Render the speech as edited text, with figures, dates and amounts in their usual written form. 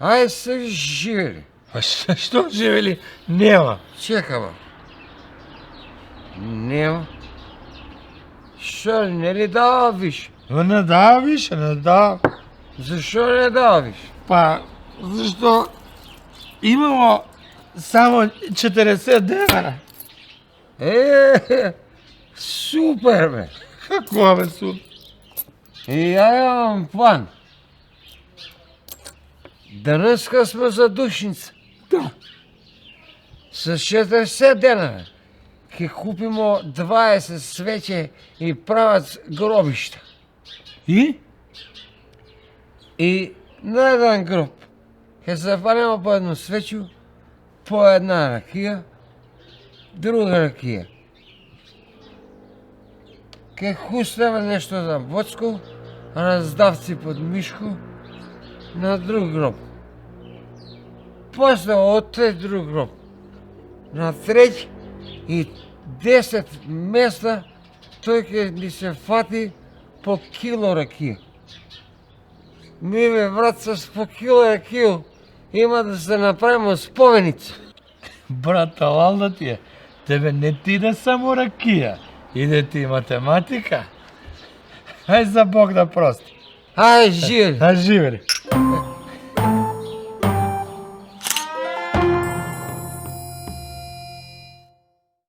Ај се живели. А што живели? Нема. Чека, ба. Нема. Што, не ли дава виш? Не дава више, не дава. Зашо не дава виш? Па, зашто имамо само 40 денара. Супер, бе. Како бе супер? И ја имам план. Денеска сме задушница. Да. С 40 дена ќе купимо 20 свеќе и прават гробишта. И? И на еден гроб ќе запалимо по едно свеќу, по една ракија, друга ракија. Ќе хуснеме нешто за воцко, раздавци под мишко, на друг гроб. После од тој друг гроб, на треќ и 10 места, тој ќе ни се фати по кило ракија. Ми бе, брат, с по кило ракија има да се направимо споменица. Брат, алал да ти е. Тебе не ти иде само ракија, иде ти и математика. Ај за Бог да прости. Ај, живели! А живели.